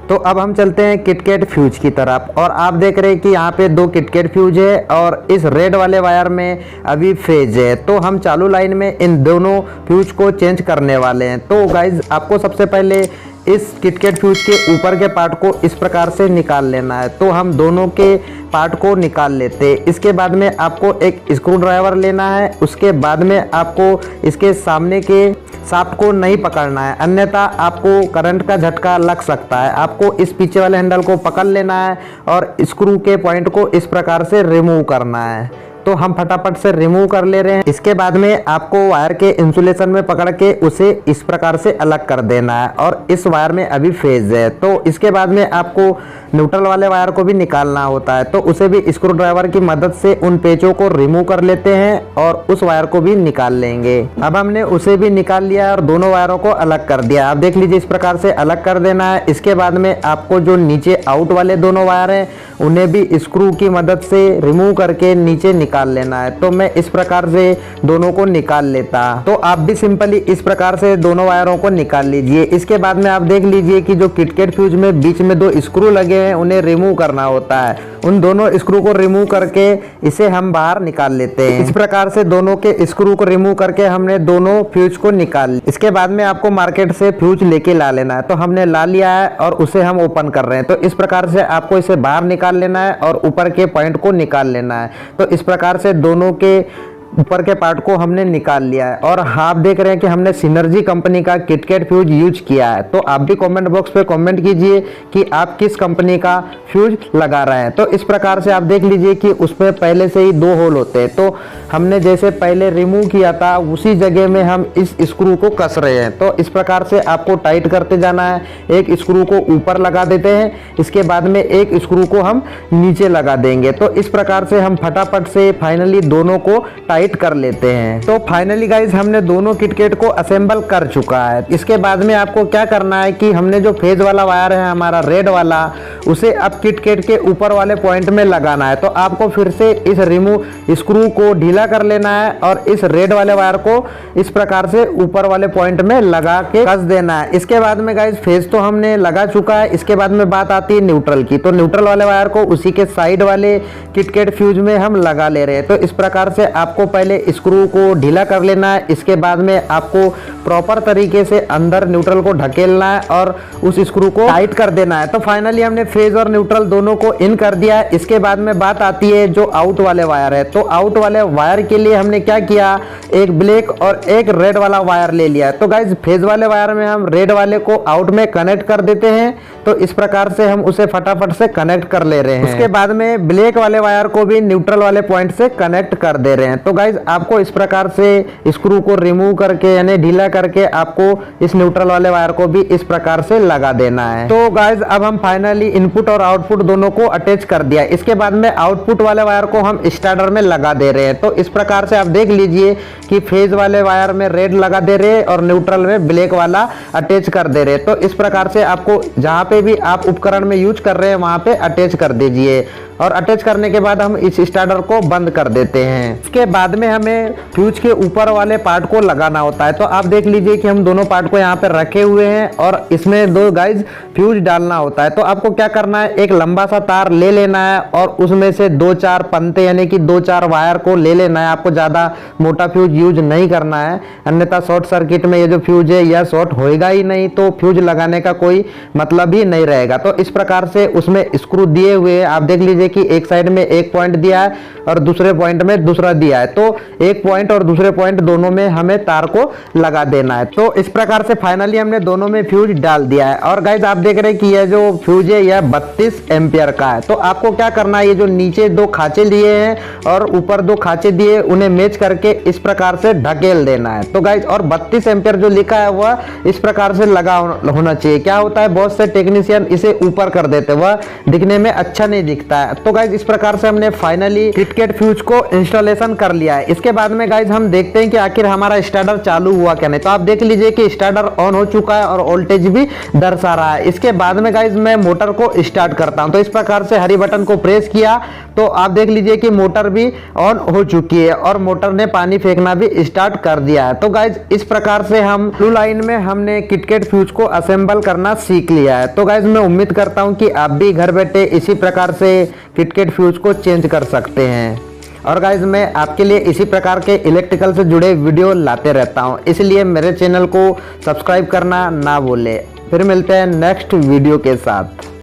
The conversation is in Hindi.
तो अब हम चलते हैं किटकैट फ्यूज की तरफ और आप देख रहे हैं कि यहाँ पे 2 किटकैट फ्यूज है और इस रेड वाले वायर में अभी फेज है। तो हम चालू लाइन में इन दोनों फ्यूज को चेंज करने वाले हैं। तो गाइज आपको सबसे पहले इस किटकैट फ्यूज के ऊपर के पार्ट को इस प्रकार से निकाल लेना है। तो हम दोनों के पार्ट को निकाल लेते हैं। इसके बाद में आपको एक स्क्रू ड्राइवर लेना है। उसके बाद में आपको इसके सामने के शाफ्ट को नहीं पकड़ना है, अन्यथा आपको करंट का झटका लग सकता है। आपको इस पीछे वाले हैंडल को पकड़ लेना है और स्क्रू के पॉइंट को इस प्रकार से रिमूव करना है। तो हम फटाफट से रिमूव कर ले रहे हैं। इसके बाद में आपको वायर के इंसुलेशन में पकड़ के उसे इस प्रकार से अलग कर देना है और इस वायर में अभी फेज है। तो इसके बाद में आपको न्यूट्रल वाले वायर को भी निकालना होता है। तो उसे भी स्क्रू ड्राइवर की मदद से उन पेचों को रिमूव कर लेते हैं और उस वायर को भी निकाल लेंगे। अब हमने उसे भी निकाल लिया और दोनों वायरों को अलग कर दिया। आप देख लीजिए, इस प्रकार से अलग कर देना है। इसके बाद में आपको जो नीचे आउट वाले दोनों वायर हैं उन्हें भी स्क्रू की मदद से रिमूव करके नीचे निकाल लेना है। तो मैं इस प्रकार से दोनों को निकाल लेता। तो आप भी सिंपली इस प्रकार से दोनों वायरों को निकाल लीजिए। इसके बाद में आप देख लीजिए कि जो किटकैट फ्यूज में बीच में 2 स्क्रू लगे हैं उन्हें रिमूव करना होता है। उन दोनों स्क्रू को रिमूव करके इसे हम बाहर निकाल लेते हैं। इस प्रकार से दोनों के स्क्रू को रिमूव करके हमने दोनों फ्यूज को निकाल लिया। इसके बाद में आपको मार्केट से फ्यूज लेके ला लेना है। तो हमने ला लिया है और उसे हम ओपन कर रहे हैं। तो इस प्रकार से आपको इसे बाहर निकाल लेना है और ऊपर के पॉइंट को निकाल लेना है। तो इस प्रकार से दोनों के ऊपर के पार्ट को हमने निकाल लिया है। और आप देख रहे हैं कि हमने सिनर्जी कंपनी का किटकैट फ्यूज यूज किया है। तो आप भी कमेंट बॉक्स पे कमेंट कीजिए कि आप किस कंपनी का फ्यूज लगा रहे हैं। तो इस प्रकार से आप देख लीजिए कि उसमें पहले से ही 2 होल होते हैं। तो हमने जैसे पहले रिमूव किया था उसी जगह में हम इस स्क्रू को कस रहे हैं। तो इस प्रकार से आपको टाइट करते जाना है। एक स्क्रू को ऊपर लगा देते हैं, इसके बाद में एक स्क्रू को हम नीचे लगा देंगे। तो इस प्रकार से हम फटाफट से फाइनली दोनों को टाइट कर लेते हैं। तो फाइनली गाइज हमने दोनों किटकैट को असेंबल कर चुका है। इसके बाद में आपको क्या करना है कि हमने जो फेज वाला वायर है हमारा रेड वाला, उसे अब किटकैट के ऊपर वाले पॉइंट में लगाना है। तो आपको फिर से इस रिमूव स्क्रू को ढीला कर लेना है और इस रेड वाले वायर को इस प्रकार से ऊपर वाले पॉइंट में लगा के कस देना है। इसके बाद में गाइज फेज तो हमने लगा चुका है। इसके बाद में बात आती है न्यूट्रल की। तो न्यूट्रल वाले वायर को उसी के साइड वाले किटकैट फ्यूज में हम लगा ले रहे हैं। तो इस प्रकार से आपको पहले स्क्रू को ढीला कर लेना है। इसके बाद में आपको प्रॉपर तरीके से अंदर न्यूट्रल को ढकेलना है और उस स्क्रू को टाइट कर देना है। तो फाइनली हमने फेज और न्यूट्रल दोनों को इन कर दिया है। इसके बाद में बात आती है जो आउट वाले वायर है। तो आउट वाले वायर के लिए हमने क्या किया, एक ब्लैक और एक रेड वाला वायर ले लिया। तो गाइज फेज वाले वायर में हम रेड वाले को आउट में कनेक्ट कर देते हैं। तो इस प्रकार से हम उसे फटाफट से कनेक्ट कर ले रहे हैं। उसके बाद में ब्लैक वाले वायर को भी न्यूट्रल वाले पॉइंट से कनेक्ट कर दे रहे हैं। तो गाइज आपको इस प्रकार से स्क्रू को रिमूव करके यानी ढीला करके आपको इस न्यूट्रल वाले वायर को भी इस प्रकार से लगा देना है। तो गाइज अब हम फाइनली इनपुट और आउटपुट दोनों को अटैच कर दिया। इसके बाद में आउटपुट वाले वायर को हम स्टार्टर में लगा दे रहे हैं। तो इस प्रकार से आप देख लीजिए कि फेज वाले वायर में रेड लगा दे रहे हैं और न्यूट्रल में ब्लैक वाला अटैच कर दे रहे हैं। तो इस प्रकार से आपको जहां पे भी आप उपकरण में यूज कर रहे हैं वहां पे अटैच कर दीजिए। और अटैच करने के बाद हम इस स्टार्टर को बंद कर देते हैं। इसके बाद में हमें फ्यूज के ऊपर वाले पार्ट को लगाना होता है। तो आप देख लीजिए कि हम दोनों पार्ट को यहाँ पे रखे हुए हैं और इसमें 2 गाइज फ्यूज डालना होता है। तो आपको क्या करना है, एक लंबा सा तार ले लेना है और उसमें से 2-4 पंते यानी कि 2-4 वायर को ले लेना है। आपको ज्यादा मोटा फ्यूज यूज नहीं करना है, अन्यथा शॉर्ट सर्किट में ये जो फ्यूज है यह शॉर्ट होएगा ही नहीं। तो फ्यूज लगाने का कोई मतलब ही नहीं रहेगा। तो इस प्रकार से उसमें स्क्रू दिए हुए आप देख लीजिए कि एक साइड में एक पॉइंट दिया है और दूसरे पॉइंट में दूसरा दिया है। तो एक पॉइंट और दूसरे पॉइंट दोनों में हमें तार को लगा देना है। तो इस प्रकार से फाइनली हमने दोनों में फ्यूज डाल दिया है। और गाइस आप देख रहे हैं कि यह जो फ्यूज है यह 32 एम्पियर का है। तो आपको क्या करना है, ये जो नीचे 2 खांचे दिए हैं और ऊपर 2 खांचे दिए उन्हें मैच करके इस प्रकार से ढकेल देना है। तो गाइस और 32 एम्पियर जो लिखा है वह इस प्रकार से लगा होना चाहिए। क्या होता है, बहुत से टेक्नीशियन इसे ऊपर कर देते हैं, वह दिखने में अच्छा नहीं दिखता है। तो गाइज इस प्रकार से हमने फाइनली किटकैट फ्यूज को इंस्टॉलेशन कर लिया है। इसके बाद में गाइज हम देखते हैं कि आखिर हमारा स्टार्टर चालू हुआ क्या नहीं। तो आप देख लीजिए कि स्टार्टर ऑन हो चुका है और वोल्टेज भी दर्शा रहा है। इसके बाद में गाइज मैं मोटर को स्टार्ट करता हूं। तो इस प्रकार से हरी बटन को प्रेस किया तो आप देख लीजिए कि मोटर भी ऑन हो चुकी है और मोटर ने पानी फेंकना भी स्टार्ट कर दिया है। तो गाइज इस प्रकार से हम ब्लू लाइन में हमने किटकैट फ्यूज को असेंबल करना सीख लिया है। तो गाइज मैं उम्मीद करता हूं कि आप भी घर बैठे इसी प्रकार से किटकैट फ्यूज को चेंज कर सकते हैं। और गाइज मैं आपके लिए इसी प्रकार के इलेक्ट्रिकल से जुड़े वीडियो लाते रहता हूं, इसलिए मेरे चैनल को सब्सक्राइब करना ना भूलें। फिर मिलते हैं नेक्स्ट वीडियो के साथ।